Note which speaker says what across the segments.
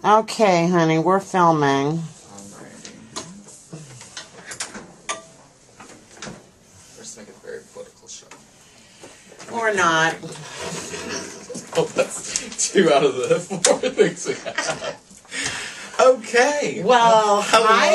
Speaker 1: Okay, honey, we're filming.
Speaker 2: Alrighty. Let's make it a very political show.
Speaker 1: Or not.
Speaker 2: Oh, that's 2 out of the 4 things we have. Okay.
Speaker 1: Well, hi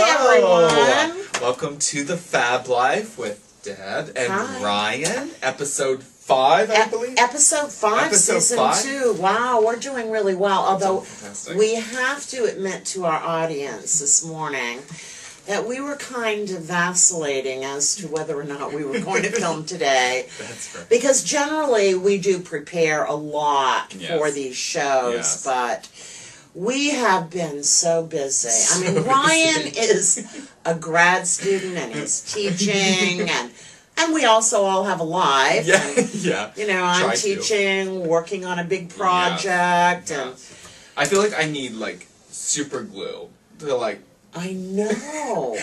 Speaker 1: everyone.
Speaker 2: Welcome to the Fab Life with Deb and
Speaker 1: Hi.
Speaker 2: Ryan, episode 5, I believe.
Speaker 1: Episode 5,
Speaker 2: Episode
Speaker 1: season
Speaker 2: 5?
Speaker 1: 2. Wow, we're doing really well. Although
Speaker 2: Fantastic.
Speaker 1: we have to admit to our audience this morning that we were kind of vacillating as to whether or not we were going to film today.
Speaker 2: That's right.
Speaker 1: Because generally we do prepare a lot
Speaker 2: Yes.
Speaker 1: for these shows,
Speaker 2: Yes.
Speaker 1: but we have been so busy.
Speaker 2: So
Speaker 1: I mean, Ryan
Speaker 2: busy.
Speaker 1: is a grad student and he's teaching, and we also all have a life.
Speaker 2: Yeah,
Speaker 1: And,
Speaker 2: yeah.
Speaker 1: you know, I'm
Speaker 2: Try to.
Speaker 1: teaching, working on a big project, and
Speaker 2: I feel like I need, like, super glue to, like,
Speaker 1: I know.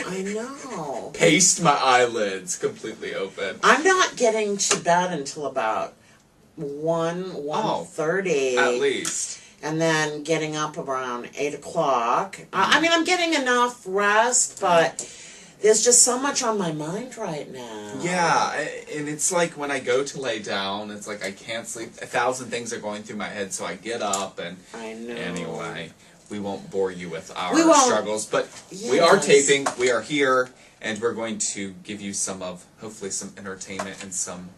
Speaker 2: paste my eyelids completely open.
Speaker 1: I'm not getting to bed until about 1:30.
Speaker 2: At least.
Speaker 1: And then getting up around 8 o'clock. I mean, I'm getting enough rest, but there's just so much on my mind right now.
Speaker 2: Yeah, and it's like when I go to lay down, it's like I can't sleep. 1,000 things are going through my head, so I get up and
Speaker 1: I know.
Speaker 2: anyway, we won't bore you with our
Speaker 1: We won't.
Speaker 2: struggles, but we are
Speaker 1: Yes.
Speaker 2: taping, we are here, and we're going to give you hopefully some entertainment and some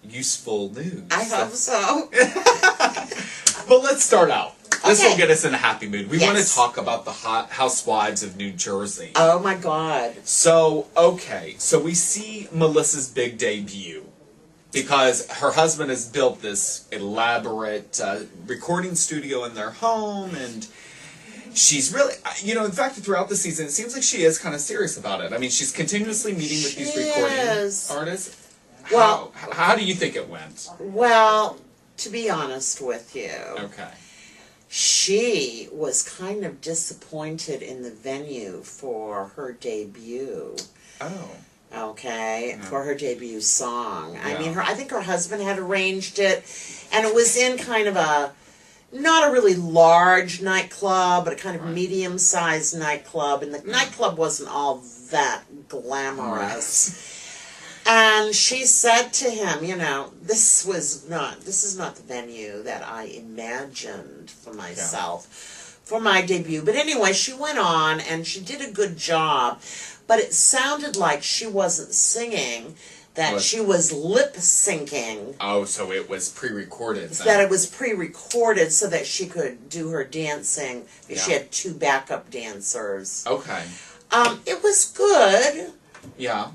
Speaker 2: useful news.
Speaker 1: I hope so.
Speaker 2: But let's start out. This
Speaker 1: Okay.
Speaker 2: will get us in a happy mood. We want to
Speaker 1: Yes.
Speaker 2: talk about the hot housewives of New Jersey.
Speaker 1: Oh my God.
Speaker 2: So we see Melissa's big debut because her husband has built this elaborate recording studio in their home, and she's really, in fact, throughout the season, it seems like she is kind of serious about it. I mean, she's continuously meeting with these recording
Speaker 1: is.
Speaker 2: artists.
Speaker 1: Well-
Speaker 2: how do you think it went?
Speaker 1: Well, to be honest with you,
Speaker 2: Okay.
Speaker 1: she was kind of disappointed in the venue for her debut.
Speaker 2: Oh.
Speaker 1: Okay,
Speaker 2: Yeah.
Speaker 1: for her debut song. I
Speaker 2: Yeah.
Speaker 1: mean, I think her husband had arranged it, and it was in kind of not a really large nightclub, but a kind of
Speaker 2: Right.
Speaker 1: medium-sized nightclub, and the nightclub wasn't all that glamorous. And she said to him, this is not the venue that I imagined for myself for my debut. But anyway, she went on and she did a good job, but it sounded like she wasn't singing, that
Speaker 2: What?
Speaker 1: she was lip syncing.
Speaker 2: Oh, so it was pre-recorded then.
Speaker 1: That it was pre-recorded so that she could do her dancing. She
Speaker 2: Yeah.
Speaker 1: had 2 backup dancers.
Speaker 2: Okay.
Speaker 1: It was good.
Speaker 2: Yeah.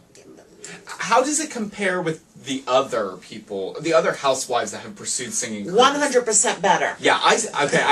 Speaker 2: How does it compare with the other people, the other housewives that have pursued singing careers?
Speaker 1: 100% better.
Speaker 2: Yeah, I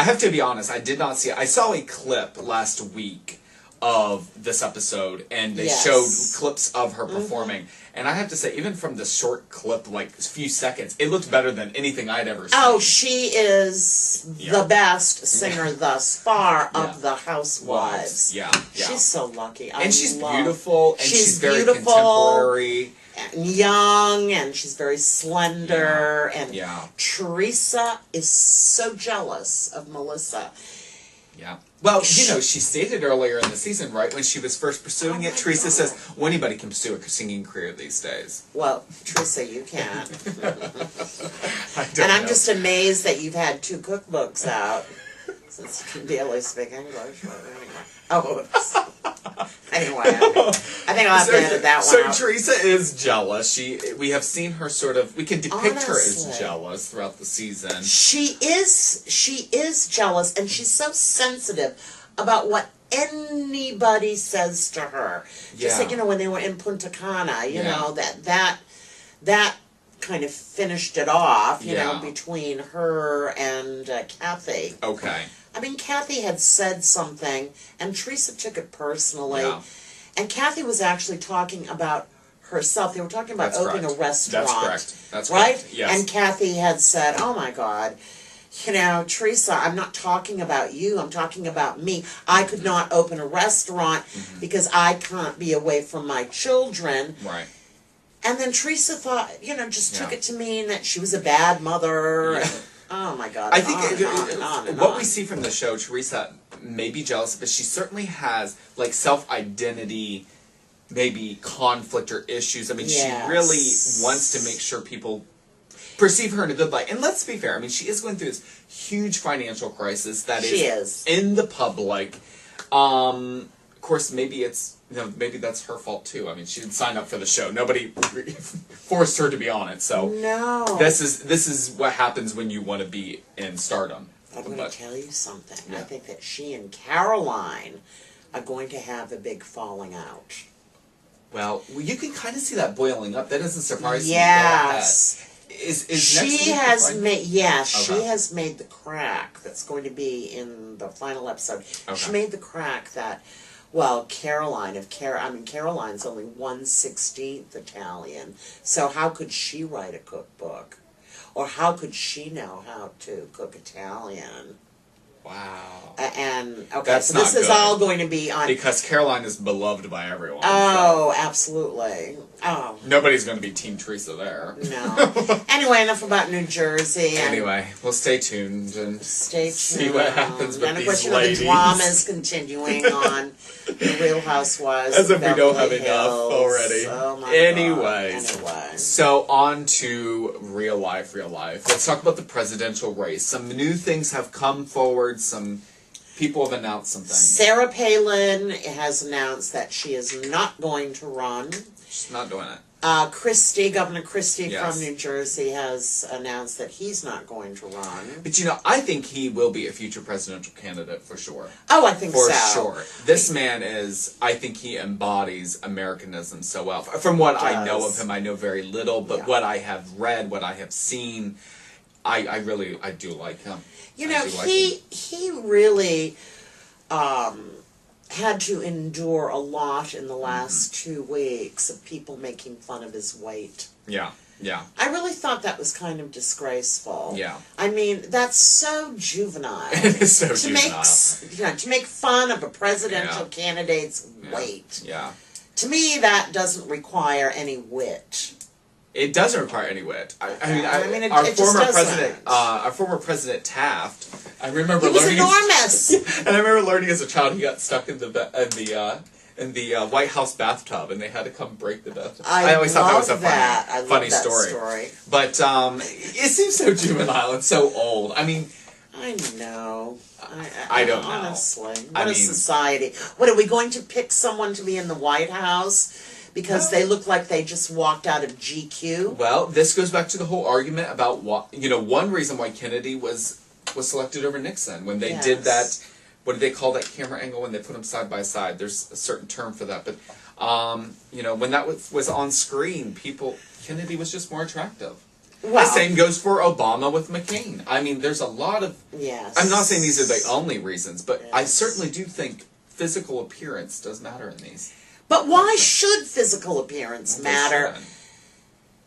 Speaker 2: have to be honest, I did not see it. I saw a clip last week of this episode, and they
Speaker 1: Yes.
Speaker 2: showed clips of her performing. And I have to say, even from the short clip, like a few seconds, it looked better than anything I'd ever seen.
Speaker 1: Oh, she is
Speaker 2: Yeah.
Speaker 1: the best singer thus far
Speaker 2: Yeah.
Speaker 1: of the housewives.
Speaker 2: Yeah, yeah.
Speaker 1: She's so lucky.
Speaker 2: And she's beautiful, and she's very
Speaker 1: beautiful,
Speaker 2: contemporary.
Speaker 1: and young, and she's very slender. And
Speaker 2: Yeah.
Speaker 1: Teresa is so jealous of Melissa.
Speaker 2: Yeah. Well, she stated earlier in the season, right, when she was first pursuing it, Teresa
Speaker 1: God.
Speaker 2: says, well, anybody can pursue a singing career these days.
Speaker 1: Well, Teresa, you can't.
Speaker 2: I don't
Speaker 1: And I'm
Speaker 2: know.
Speaker 1: just amazed that you've had 2 cookbooks out. Since you can barely speak English. But anyway. Oh, oops. Anyway, I think I'll have to edit that one
Speaker 2: So
Speaker 1: out.
Speaker 2: Teresa is jealous. We have seen her we can depict her as
Speaker 1: Honestly.
Speaker 2: jealous throughout the season.
Speaker 1: She is jealous, and she's so sensitive about what anybody says to her. Just
Speaker 2: Yeah.
Speaker 1: like, when they were in Punta Cana, you
Speaker 2: Yeah.
Speaker 1: know, that kind of finished it off, you know,
Speaker 2: Yeah.
Speaker 1: between her and Kathy.
Speaker 2: Okay.
Speaker 1: I mean, Kathy had said something, and Teresa took it personally.
Speaker 2: Yeah.
Speaker 1: And Kathy was actually talking about herself. They were talking about
Speaker 2: That's
Speaker 1: opening
Speaker 2: correct.
Speaker 1: a restaurant.
Speaker 2: That's correct. That's
Speaker 1: right?
Speaker 2: correct. Yes.
Speaker 1: And Kathy had said, oh my God, Teresa, I'm not talking about you. I'm talking about me. I could not open a restaurant because I can't be away from my children.
Speaker 2: Right.
Speaker 1: And then Teresa thought, just took
Speaker 2: Yeah.
Speaker 1: it to mean that she was a bad mother.
Speaker 2: Yeah.
Speaker 1: Oh my God!
Speaker 2: I think what
Speaker 1: on.
Speaker 2: we see from the show, Teresa may be jealous, but she certainly has like self-identity, maybe conflict or issues. I mean,
Speaker 1: Yes.
Speaker 2: she really wants to make sure people perceive her in a good light. And let's be fair. I mean, she is going through this huge financial crisis that is in the public. Of course, maybe maybe that's her fault too. I mean, she didn't sign up for the show. Nobody forced her to be on it. So
Speaker 1: no,
Speaker 2: this is what happens when you want to be in stardom.
Speaker 1: I'm going to tell you something.
Speaker 2: Yeah.
Speaker 1: I think that she and Caroline are going to have a big falling out.
Speaker 2: Well, you can kind of see that boiling up. That doesn't surprise me.
Speaker 1: Yes.
Speaker 2: Is
Speaker 1: She has made she
Speaker 2: Okay.
Speaker 1: has made the crack that's going to be in the final episode.
Speaker 2: Okay.
Speaker 1: She made the crack that, well, Caroline, Caroline's only 1/16 Italian, so how could she write a cookbook? Or how could she know how to cook Italian?
Speaker 2: Wow.
Speaker 1: And, okay,
Speaker 2: That's
Speaker 1: so this
Speaker 2: not
Speaker 1: is
Speaker 2: good.
Speaker 1: all going to be on...
Speaker 2: Because Caroline is beloved by everyone.
Speaker 1: Oh, absolutely. Oh.
Speaker 2: Nobody's going to be Team Teresa there.
Speaker 1: No. Anyway, enough about New Jersey.
Speaker 2: Anyway, we'll stay tuned and
Speaker 1: Stay tuned.
Speaker 2: see what happens with
Speaker 1: and of
Speaker 2: these
Speaker 1: course,
Speaker 2: ladies.
Speaker 1: the drama is continuing on The Real Housewives.
Speaker 2: As
Speaker 1: of
Speaker 2: if we don't
Speaker 1: Beverly
Speaker 2: have enough
Speaker 1: Hills.
Speaker 2: already.
Speaker 1: Oh my
Speaker 2: Anyways.
Speaker 1: God. Anyway.
Speaker 2: So on to real life. Let's talk about the presidential race. Some new things have come forward. Some people have announced some things.
Speaker 1: Sarah Palin has announced that she is not going to run.
Speaker 2: She's not doing it.
Speaker 1: Governor Christie
Speaker 2: Yes.
Speaker 1: from New Jersey has announced that he's not going to run.
Speaker 2: But I think he will be a future presidential candidate for sure.
Speaker 1: Oh, I think
Speaker 2: For
Speaker 1: so.
Speaker 2: sure. This man I think he embodies Americanism so well. From what I know of him, I know very little, but what I have read, what I have seen, I do like him.
Speaker 1: You know, he really had to endure a lot in the last 2 weeks of people making fun of his weight.
Speaker 2: Yeah.
Speaker 1: I really thought that was kind of disgraceful.
Speaker 2: Yeah.
Speaker 1: I mean, that's so juvenile.
Speaker 2: It is so juvenile.
Speaker 1: To make fun of a presidential candidate's weight.
Speaker 2: Yeah.
Speaker 1: To me, that doesn't require any wit.
Speaker 2: It doesn't require any wit.
Speaker 1: I mean, it just doesn't.
Speaker 2: Our former president Taft. I remember
Speaker 1: He was
Speaker 2: learning.
Speaker 1: enormous.
Speaker 2: And I remember learning as a child, he got stuck in the White House bathtub, and they had to come break the bathtub. I always thought that was a funny story. But it seems so juvenile and so old. I mean,
Speaker 1: I know.
Speaker 2: I don't know.
Speaker 1: Honestly, what a society. What, are we going to pick someone to be in the White House because they look like they just walked out of GQ?
Speaker 2: Well, this goes back to the whole argument about one reason why Kennedy was selected over Nixon when they did that. What do they call that camera angle when they put them side by side? There's a certain term for that, but when that was on screen, Kennedy was just more attractive.
Speaker 1: Well,
Speaker 2: the same goes for Obama with McCain. I mean, there's a lot of...
Speaker 1: Yes.
Speaker 2: I'm not saying these are the only reasons, but I certainly do think physical appearance does matter in these.
Speaker 1: But why should physical appearance matter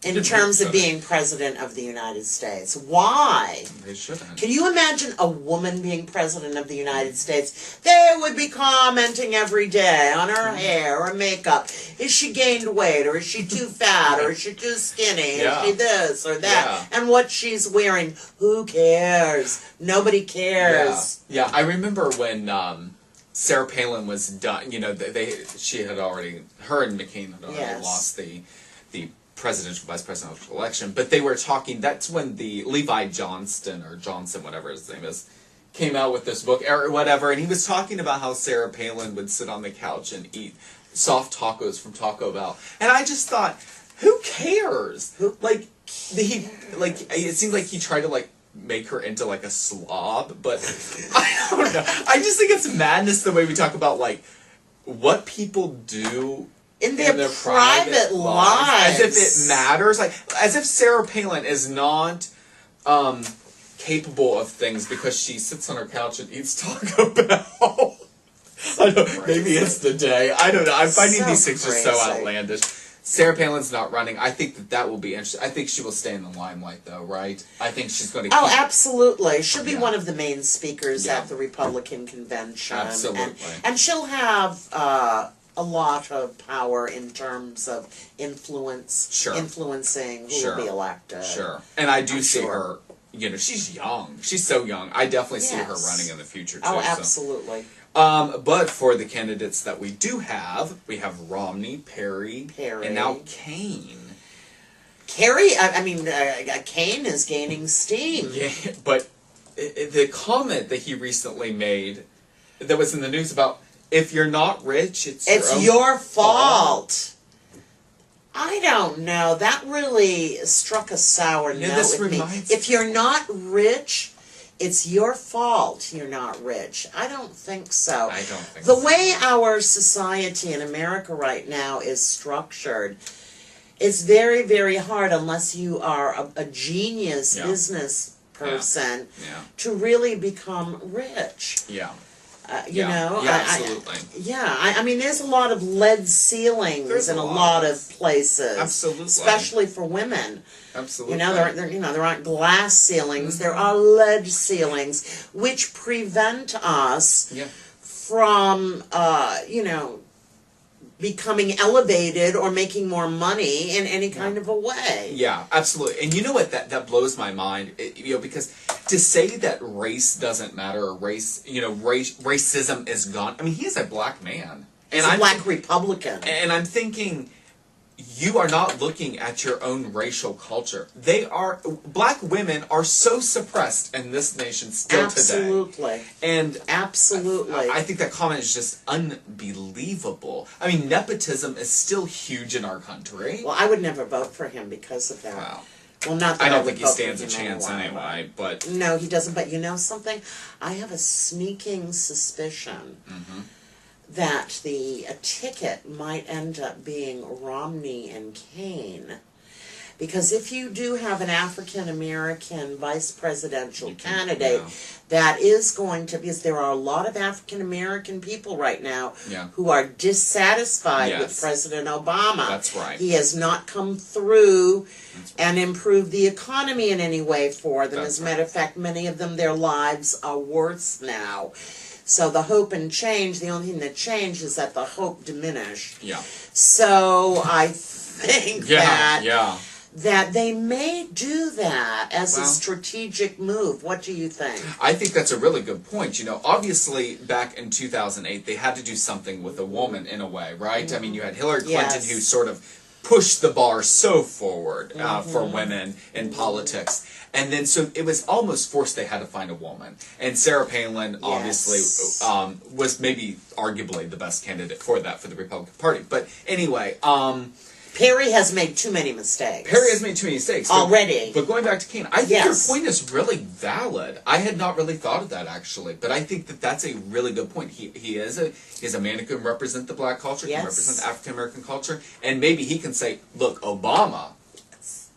Speaker 1: in terms of being president of the United States? Why?
Speaker 2: They shouldn't.
Speaker 1: Can you imagine a woman being president of the United States? They would be commenting every day on her hair or makeup. Is she gained weight, or is she too fat, or is she too skinny? Is she this or that? And what she's wearing? Who cares? Nobody cares.
Speaker 2: Yeah, I remember when Sarah Palin was done. Her and McCain had already lost the presidential, vice presidential election, but they were talking, that's when the Levi Johnston, or Johnson, whatever his name is, came out with this book, or whatever, and he was talking about how Sarah Palin would sit on the couch and eat soft tacos from Taco Bell. And I just thought, who cares? It seemed like he tried to, make her into, a slob, but I don't know. I just think it's madness the way we talk about, what people do in their private lives, as if it matters, as if Sarah Palin is not capable of things because she sits on her couch and eats Taco Bell. I don't, maybe it's the day. I don't know. I'm finding these things just so outlandish. Sarah Palin's not running. I think that will be interesting. I think she will stay in the limelight, though, right? I think she's going to.
Speaker 1: Oh, absolutely. She'll be one of the main speakers at the Republican convention.
Speaker 2: Absolutely,
Speaker 1: and she'll have a lot of power in terms of influencing who will be elected.
Speaker 2: Sure. And I do see her she's young. She's so young. I definitely see her
Speaker 1: Yes.
Speaker 2: running in the future, too.
Speaker 1: Oh,
Speaker 2: so.
Speaker 1: absolutely.
Speaker 2: But for the candidates that we do have, we have Romney, Perry, and now Kane.
Speaker 1: Kane is gaining steam.
Speaker 2: Yeah, but the comment that he recently made that was in the news about, if you're not rich, it's
Speaker 1: your fault. I don't know. That really struck a sour note with me. If you're not rich, it's your fault you're not rich. I don't think so.
Speaker 2: I don't think
Speaker 1: the
Speaker 2: so.
Speaker 1: way our society in America right now is structured, it's very, very hard unless you are a genius business person to really become rich.
Speaker 2: Yeah.
Speaker 1: Absolutely.
Speaker 2: I
Speaker 1: mean, there's a lot of lead ceilings in a lot of places.
Speaker 2: Absolutely.
Speaker 1: Especially for women.
Speaker 2: Absolutely.
Speaker 1: There aren't glass ceilings. There are lead ceilings, which prevent us from, becoming elevated or making more money in any kind of a way.
Speaker 2: Yeah, absolutely. And you know what? That blows my mind. Because to say that race doesn't matter, or racism is gone. I mean, he is a black man.
Speaker 1: He's a black Republican.
Speaker 2: And I'm thinking, you are not looking at your own racial culture. Black women are so suppressed in this nation still
Speaker 1: today.
Speaker 2: And
Speaker 1: absolutely.
Speaker 2: I think that comment is just unbelievable. I mean, nepotism is still huge in our country.
Speaker 1: Well, I would never vote for him because of that.
Speaker 2: Wow.
Speaker 1: Well, not that
Speaker 2: I don't think he stands a chance anyway, but...
Speaker 1: No, he doesn't. But you know something? I have a sneaking suspicion that the ticket might end up being Romney and Kane. Because if you do have an African-American vice presidential candidate, that is going to... Because there are a lot of African-American people right now who are dissatisfied with President Obama.
Speaker 2: That's right.
Speaker 1: He has not come through and improved the economy in any way for them. As a matter of fact, many of them, their lives are worse now. So the hope and change, the only thing that changed is that the hope diminished.
Speaker 2: Yeah.
Speaker 1: So I think that they may do that as a strategic move. What do you think?
Speaker 2: I think that's a really good point. Obviously, back in 2008, they had to do something with a woman in a way, right? I mean, you had Hillary Clinton who sort of pushed the bar so forward for women in politics. And then, so it was almost forced they had to find a woman. And Sarah Palin, obviously, was maybe arguably the best candidate for that for the Republican Party. But anyway,
Speaker 1: Perry has made too many mistakes.
Speaker 2: Already. But going back to Kane, I think your point is really valid. I had not really thought of that, actually. But I think that that's a really good point. He is a man who can represent the black culture, can represent the African-American culture. And maybe he can say, look, Obama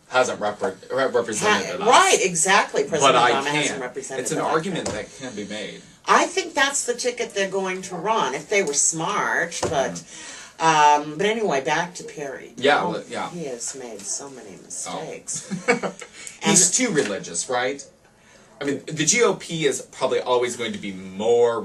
Speaker 2: hasn't represented us.
Speaker 1: Right, exactly. President
Speaker 2: Obama
Speaker 1: hasn't represented us.
Speaker 2: It's an argument that can be made.
Speaker 1: I think that's the ticket they're going to run, if they were smart, but... But anyway, back to Perry. He has made so many mistakes.
Speaker 2: He's too religious, right? I mean, the GOP is probably always going to be more,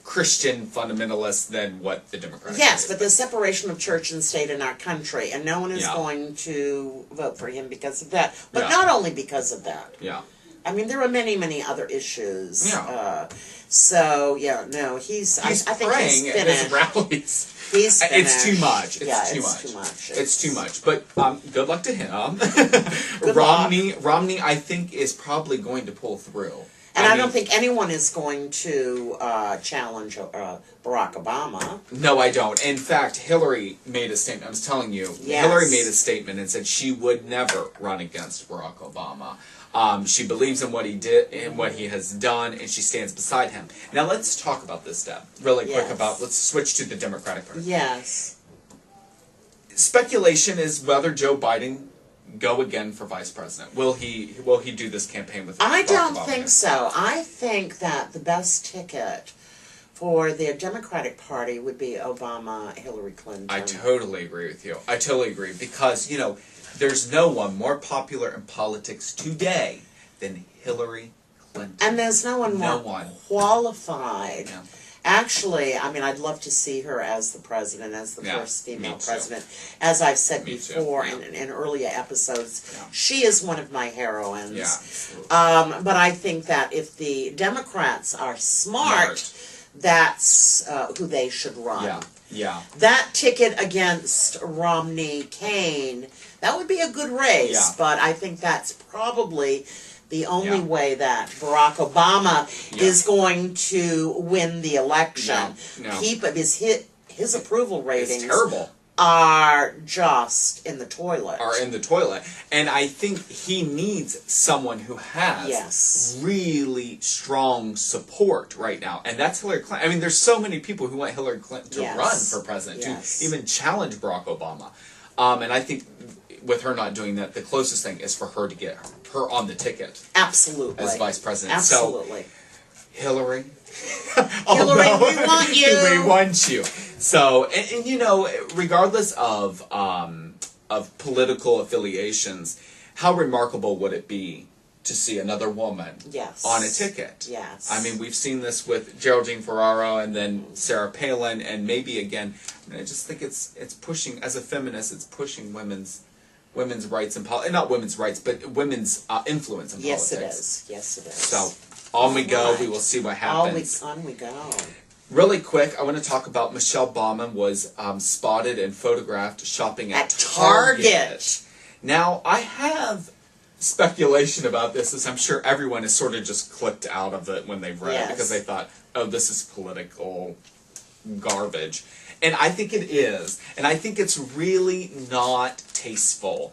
Speaker 2: Christian fundamentalist than what the Democrats.
Speaker 1: Yes, but the separation of church and state in our country, and no one is going to vote for him because of that. But not only because of that.
Speaker 2: Yeah.
Speaker 1: I mean, there are many, many other issues.
Speaker 2: Yeah.
Speaker 1: He's I think
Speaker 2: praying
Speaker 1: he's
Speaker 2: at his rallies.
Speaker 1: He's finished.
Speaker 2: It's too much. It's too much. But good luck to him. Romney, I think, is probably going to pull through.
Speaker 1: And I don't think anyone is going to challenge Barack Obama.
Speaker 2: No, I don't. In fact, Hillary made a statement. I was telling you, Hillary made a statement and said she would never run against Barack Obama. She believes in what he did and what he has done, and she stands beside him. Now let's talk about this, Deb. Really quick let's switch to the Democratic Party.
Speaker 1: Yes.
Speaker 2: Speculation is whether Joe Biden go again for vice president. Will he do this campaign with
Speaker 1: I
Speaker 2: Barack
Speaker 1: don't
Speaker 2: Obama?
Speaker 1: think so. I think that the best ticket for the Democratic Party would be Obama, Hillary Clinton.
Speaker 2: I totally agree with you. I totally agree because, there's no one more popular in politics today than Hillary Clinton.
Speaker 1: And there's no one more qualified Actually, I mean, I'd love to see her as the president, as the first female president. As I've said before in earlier episodes, she is one of my heroines.
Speaker 2: Yeah.
Speaker 1: But I think that if the Democrats are smart, that's who they should run.
Speaker 2: Yeah. Yeah.
Speaker 1: That ticket against Romney-Kane, that would be a good race, but I think that's probably the only way that Barack Obama is going to win the election. His approval ratings are just in the toilet.
Speaker 2: And I think he needs someone who has really strong support right now. And that's Hillary Clinton. I mean, there's so many people who want Hillary Clinton to run for president, to even challenge Barack Obama. And I think with her not doing that, the closest thing is for her to get her on the ticket.
Speaker 1: Absolutely.
Speaker 2: As vice president.
Speaker 1: Absolutely.
Speaker 2: So, Hillary.
Speaker 1: Hillary, we want you.
Speaker 2: We want you. So, and you know, regardless of political affiliations, how remarkable would it be to see another woman on a ticket?
Speaker 1: Yes.
Speaker 2: I mean, we've seen this with Geraldine Ferraro and then Sarah Palin, and maybe again. I mean, I just think it's pushing, as a feminist, it's pushing women's rights and not women's rights, but women's influence in politics.
Speaker 1: Yes, it is.
Speaker 2: So on we go. We will see what happens.
Speaker 1: On we go.
Speaker 2: Really quick, I want to talk about Michelle Baumann was spotted and photographed shopping at Target. Now, I have speculation about this, as I'm sure everyone has sort of just clicked out of it when they've read it, because they thought, oh, this is political garbage. And I think it is. And I think it's really not tasteful.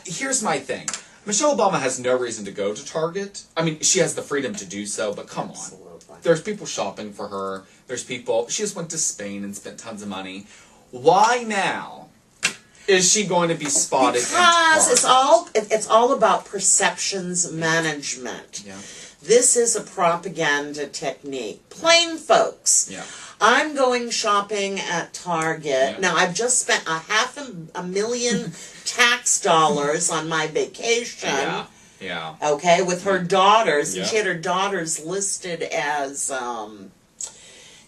Speaker 2: Here's my thing. Michelle Obama has no reason to go to Target. I mean, she has the freedom to do so, but come on. There's people shopping for her. There's people... She just went to Spain and spent tons of money. Why now is she going to be spotted in Target?
Speaker 1: Because it's all about perceptions management.
Speaker 2: Yeah.
Speaker 1: This is a propaganda technique. Plain folks.
Speaker 2: Yeah.
Speaker 1: I'm going shopping at Target. Yeah. Now, I've just spent $500,000 tax dollars on my vacation.
Speaker 2: Yeah.
Speaker 1: Okay, with her daughters. And she had her daughters listed as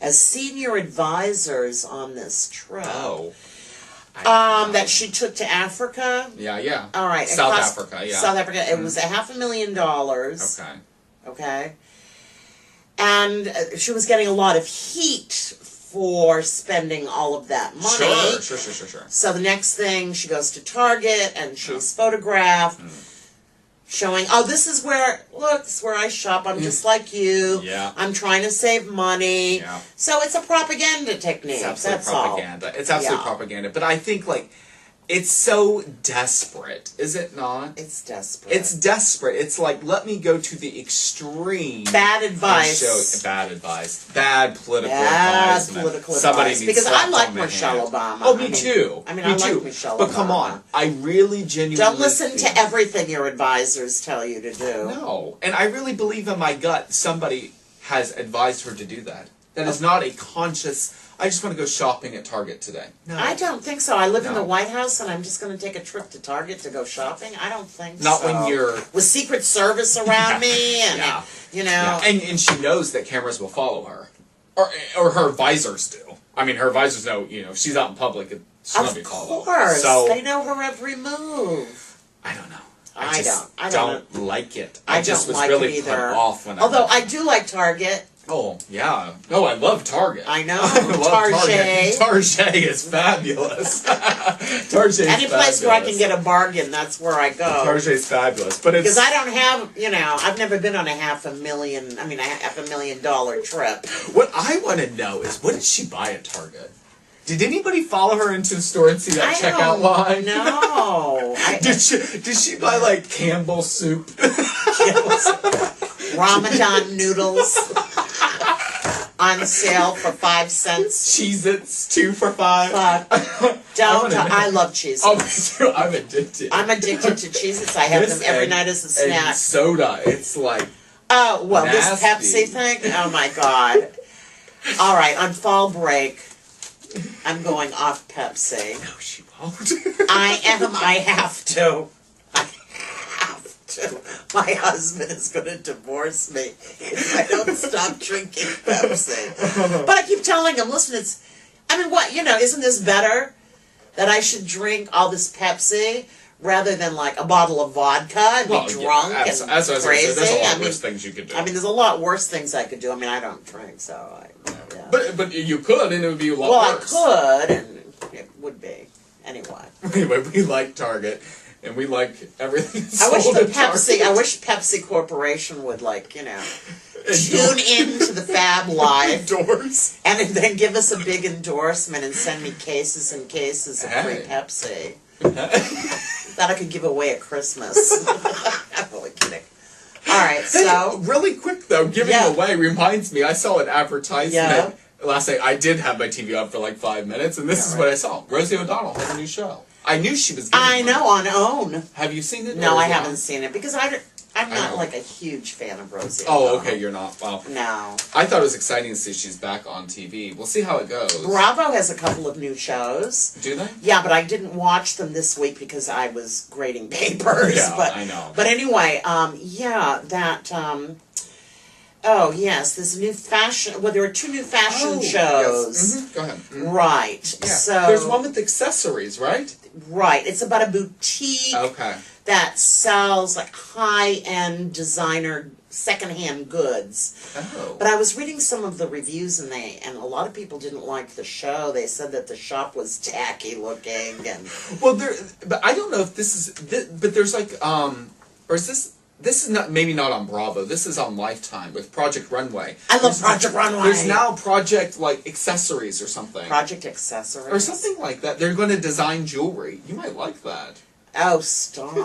Speaker 1: senior advisors on this trip.
Speaker 2: Oh.
Speaker 1: That she took to Africa.
Speaker 2: Yeah.
Speaker 1: All right.
Speaker 2: South Africa.
Speaker 1: It was $500,000. Okay. And she was getting a lot of heat for spending all of that money.
Speaker 2: Sure.
Speaker 1: So the next thing, she goes to Target and she's photographed, showing, oh, this is where I shop. I'm just like you.
Speaker 2: Yeah.
Speaker 1: I'm trying to save money.
Speaker 2: Yeah.
Speaker 1: So it's a propaganda technique.
Speaker 2: It's absolute propaganda. It's absolute propaganda. But I think, it's so desperate, is it not?
Speaker 1: It's desperate.
Speaker 2: It's like, let me go to the extreme.
Speaker 1: Bad advice.
Speaker 2: Bad advice. Bad political advice.
Speaker 1: Because I like Michelle Obama.
Speaker 2: Oh, me too.
Speaker 1: I like Michelle Obama.
Speaker 2: But come on, I really genuinely
Speaker 1: don't listen to everything your advisors tell you to do.
Speaker 2: No, and I really believe in my gut somebody has advised her to do that. That is not a conscious... I just want to go shopping at Target today. No.
Speaker 1: I don't think so. I live in the White House, and I'm just going to take a trip to Target to go shopping. I don't think
Speaker 2: not
Speaker 1: so.
Speaker 2: Not when you're...
Speaker 1: With Secret Service around me, and, you know...
Speaker 2: Yeah. And she knows that cameras will follow her. Or her advisors do. I mean, her advisors know, if she's out in public, she's going to be followed.
Speaker 1: Of course. So, they know her every move.
Speaker 2: I don't know.
Speaker 1: I
Speaker 2: don't like it.
Speaker 1: I
Speaker 2: just
Speaker 1: don't
Speaker 2: was
Speaker 1: like
Speaker 2: really
Speaker 1: it either.
Speaker 2: put off when
Speaker 1: Although I do like Target.
Speaker 2: Oh, yeah. No, I love Target.
Speaker 1: I know.
Speaker 2: I love
Speaker 1: Target.
Speaker 2: Target is fabulous. Target is
Speaker 1: Any place where I can get a bargain, that's where I go.
Speaker 2: Target is fabulous. But
Speaker 1: because I don't have, I've never been on a $500,000 trip.
Speaker 2: What I want to know is, what did she buy at Target? Did anybody follow her into the store and see that checkout line?
Speaker 1: No.
Speaker 2: Did she buy, Campbell's soup?
Speaker 1: Ramadan noodles on sale for 5 cents.
Speaker 2: Cheez-Its, 2 for $5.
Speaker 1: I love Cheez-Its.
Speaker 2: Oh, me too. I'm addicted.
Speaker 1: I'm addicted to Cheez-Its. I have them every night as a snack.
Speaker 2: And soda. It's like
Speaker 1: oh, well,
Speaker 2: nasty.
Speaker 1: This Pepsi thing? Oh, my God. All right, on fall break, I'm going off Pepsi.
Speaker 2: No, she won't.
Speaker 1: I have to. to, my husband is going to divorce me if I don't stop drinking Pepsi. But I keep telling him, listen, what, isn't this better? That I should drink all this Pepsi rather than like a bottle of vodka and be drunk and crazy.
Speaker 2: There's a lot worse things you could do.
Speaker 1: There's a lot worse things I could do. I don't drink, so yeah.
Speaker 2: But you could, and it would be a lot worse.
Speaker 1: Well, I could, and it would be.
Speaker 2: Anyway, we like Target, and we like everything
Speaker 1: I wish
Speaker 2: Target.
Speaker 1: Pepsi Corporation would tune into the Fab Live
Speaker 2: Endorse.
Speaker 1: and then give us a big endorsement and send me cases and cases of free Pepsi. That I could give away at Christmas. I'm really kidding. All right, so
Speaker 2: really quick though, giving away reminds me. I saw an advertisement last night. I did have my TV on for like 5 minutes, and this is what I saw. Rosie O'Donnell has a new show. I knew she was.
Speaker 1: On OWN.
Speaker 2: Have you seen it?
Speaker 1: No, I haven't seen it because I'm not like a huge fan of Rosie.
Speaker 2: Oh, okay, you're not. Well,
Speaker 1: no.
Speaker 2: I thought it was exciting to see she's back on TV. We'll see how it goes.
Speaker 1: Bravo has a couple of new shows.
Speaker 2: Do they?
Speaker 1: Yeah, but I didn't watch them this week because I was grading papers.
Speaker 2: Yeah, I know.
Speaker 1: But anyway, oh, yes, there's a new fashion. Well, there are two new fashion shows.
Speaker 2: Yes. Mm-hmm. Go ahead. Mm-hmm.
Speaker 1: Right.
Speaker 2: Yeah.
Speaker 1: So
Speaker 2: there's one with accessories, right?
Speaker 1: Right. It's about a boutique that sells like high-end designer secondhand goods.
Speaker 2: Oh.
Speaker 1: But I was reading some of the reviews and a lot of people didn't like the show. They said that the shop was tacky looking and
Speaker 2: but I don't know if this is but there's like or is this is not on Bravo. This is on Lifetime with Project Runway.
Speaker 1: I love Project Runway.
Speaker 2: There's now Project like accessories or something.
Speaker 1: Project Accessories
Speaker 2: or something like that. They're going to design jewelry. You might like that.
Speaker 1: Oh, stop.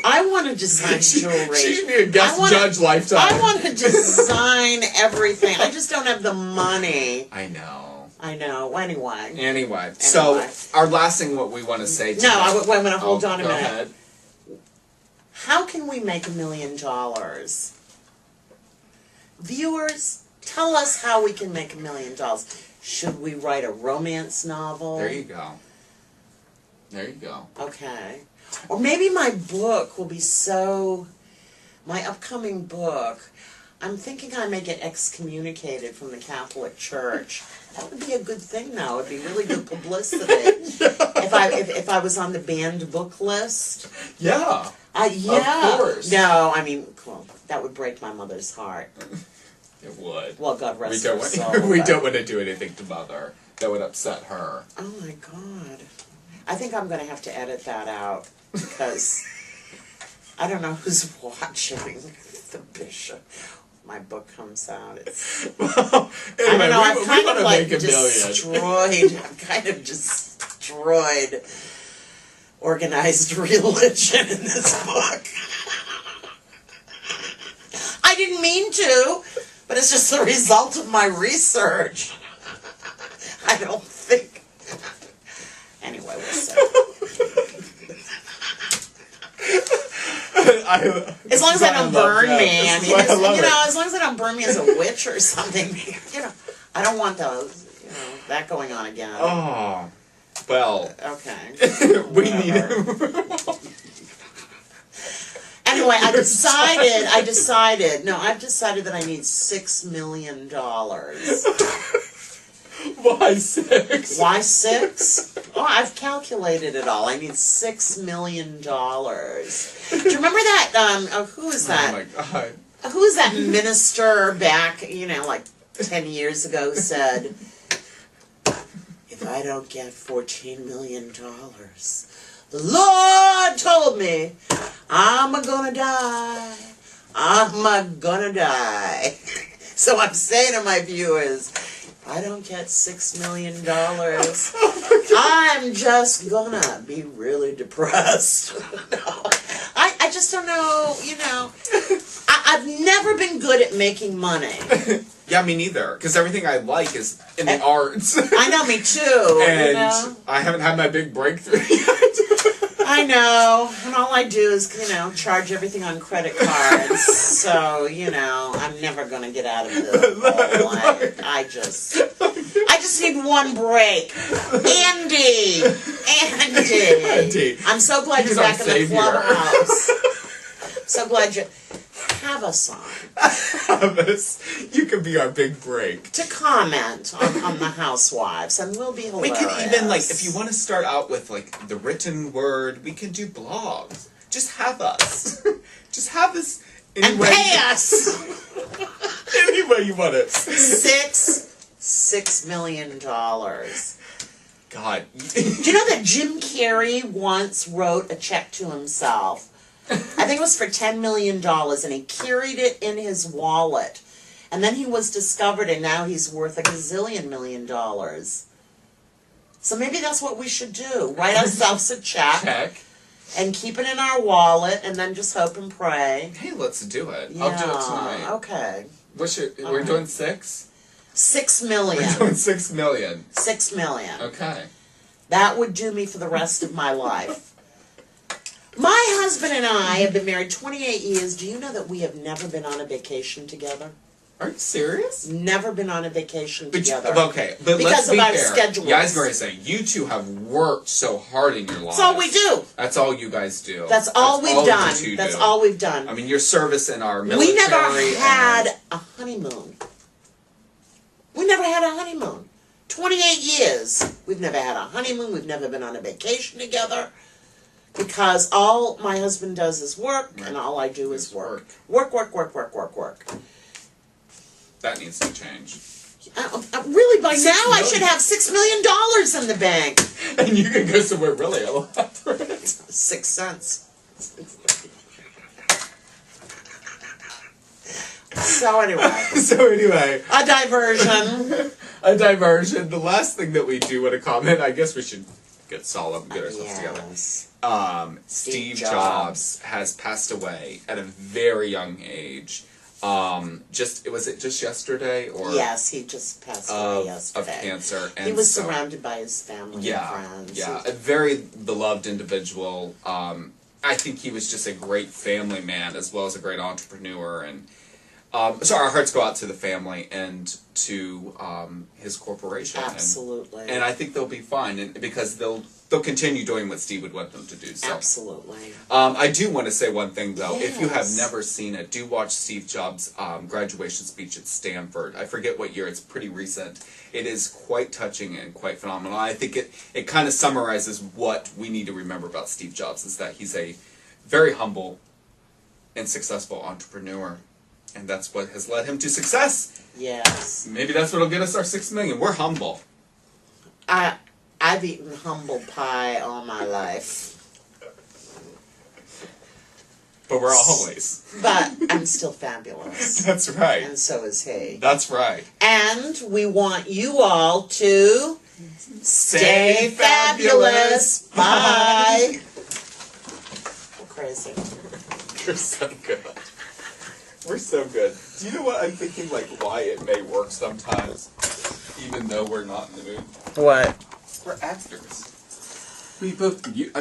Speaker 1: I want to design jewelry.
Speaker 2: She should be a guest judge Lifetime.
Speaker 1: I want to design everything. I just don't have the money.
Speaker 2: I know.
Speaker 1: Anyway.
Speaker 2: So, our last thing what we want to say
Speaker 1: wait a minute. Hold on a minute.
Speaker 2: Ahead.
Speaker 1: How can we make $1 million? Viewers, tell us how we can make $1 million. Should we write a romance novel?
Speaker 2: There you go.
Speaker 1: Okay. Or maybe my book will be my upcoming book, I'm thinking I may get excommunicated from the Catholic Church. That would be a good thing now. It would be really good publicity. If I was on the banned book list.
Speaker 2: Yeah.
Speaker 1: Yeah.
Speaker 2: Of course.
Speaker 1: No, that would break my mother's heart.
Speaker 2: It would.
Speaker 1: Well, God rest her soul.
Speaker 2: We don't want to do anything to Mother that would upset her.
Speaker 1: Oh my God. I think I'm going to have to edit that out because I don't know who's watching the bishop. My book comes out.
Speaker 2: Well, anyway,
Speaker 1: I'm kind of like
Speaker 2: destroyed.
Speaker 1: I'm kind of destroyed organized religion in this book. I didn't mean to, but it's just the result of my research. I don't think. Anyway, we'll see. As long as I don't burn me. As long as I don't burn me as a witch or something. I don't want that going on again.
Speaker 2: Oh, well.
Speaker 1: Okay.
Speaker 2: We need it.
Speaker 1: Anyway, I've decided that I need $6 million.
Speaker 2: Why 6?
Speaker 1: Why 6? Oh, I've calculated it all. I need $6 million. Do you remember that? Who is that?
Speaker 2: Oh my God.
Speaker 1: Who is that minister back, like 10 years ago who said, if I don't get $14 million, the Lord told me I'm gonna die. I'm gonna die. So I'm saying to my viewers, if I don't get $6 million, I'm just gonna be really depressed. No, I just don't know, I've never been good at making money.
Speaker 2: Yeah, me neither. Because everything I like is in the arts.
Speaker 1: I know, me too.
Speaker 2: And I haven't had my big breakthrough yet.
Speaker 1: I know. And all I do is, charge everything on credit cards. So, I'm never going to get out of the hole. I just need one break. Andy! I'm so glad you're back in the clubhouse. So glad you have us on.
Speaker 2: Have us. You can be our big break.
Speaker 1: To comment on the housewives, and we'll be hilarious.
Speaker 2: We could even, like, if you want to start out with, like, the written word, we can do blogs. Just have us. Just have us.
Speaker 1: And pay us!
Speaker 2: Any way you want it.
Speaker 1: $6 million.
Speaker 2: God.
Speaker 1: Do you know that Jim Carrey once wrote a check to himself? I think it was for $10 million, and he carried it in his wallet. And then he was discovered, and now he's worth $1 gazillion million. So maybe that's what we should do. Write ourselves a check. And keep it in our wallet, and then just hope and pray.
Speaker 2: Hey, let's do it.
Speaker 1: Yeah,
Speaker 2: I'll do it tonight.
Speaker 1: Okay.
Speaker 2: We're doing 6?
Speaker 1: 6 million.
Speaker 2: We're doing 6 million.
Speaker 1: 6 million.
Speaker 2: Okay.
Speaker 1: That would do me for the rest of my life. My husband and I have been married 28 years. Do you know that we have never been on a vacation together?
Speaker 2: Are you serious?
Speaker 1: Never been on a vacation together.
Speaker 2: Okay, but
Speaker 1: because
Speaker 2: let's be
Speaker 1: of our
Speaker 2: fair.
Speaker 1: schedules.
Speaker 2: Yeah, I was going to say, you two have worked so hard in your lives.
Speaker 1: That's all we do.
Speaker 2: That's all you guys do.
Speaker 1: That's all we've done. That's all we've done.
Speaker 2: I mean, your service in our military.
Speaker 1: We never had a honeymoon. We never had a honeymoon. 28 years. We've never had a honeymoon. We've never been on a vacation together. Because all my husband does is work, and all I do is work. Work.
Speaker 2: That needs to change.
Speaker 1: Really, by now I should have $6 million in the bank.
Speaker 2: And you can go somewhere really elaborate.
Speaker 1: 6 cents. So anyway. A diversion.
Speaker 2: A diversion. The last thing that we do want to comment, I guess we should get solemn, get ourselves together. Steve Jobs has passed away at a very young age. Was it just yesterday, or
Speaker 1: yes, he just passed away yesterday
Speaker 2: of cancer. And
Speaker 1: he was surrounded by his family and friends.
Speaker 2: Yeah, a very beloved individual. I think he was just a great family man as well as a great entrepreneur, and so our hearts go out to the family and to his corporation.
Speaker 1: Absolutely,
Speaker 2: and I think they'll be fine, and because they'll continue doing what Steve would want them to do. So.
Speaker 1: Absolutely.
Speaker 2: I do want to say one thing, though.
Speaker 1: Yes.
Speaker 2: If you have never seen it, do watch Steve Jobs' graduation speech at Stanford. I forget what year. It's pretty recent. It is quite touching and quite phenomenal. I think it kind of summarizes what we need to remember about Steve Jobs, is that he's a very humble and successful entrepreneur. And that's what has led him to success.
Speaker 1: Yes.
Speaker 2: Maybe that's what'll get us our $6 million. We're humble.
Speaker 1: I've eaten humble pie all my life.
Speaker 2: But we're always.
Speaker 1: But I'm still fabulous.
Speaker 2: That's right.
Speaker 1: And so is he.
Speaker 2: That's right.
Speaker 1: And we want you all to stay fabulous. Bye. We're crazy.
Speaker 2: You're so good. We're so good. Do you know what I'm thinking, like, why it may work sometimes, even though we're not in the mood?
Speaker 1: What?
Speaker 2: We're actors. We both, you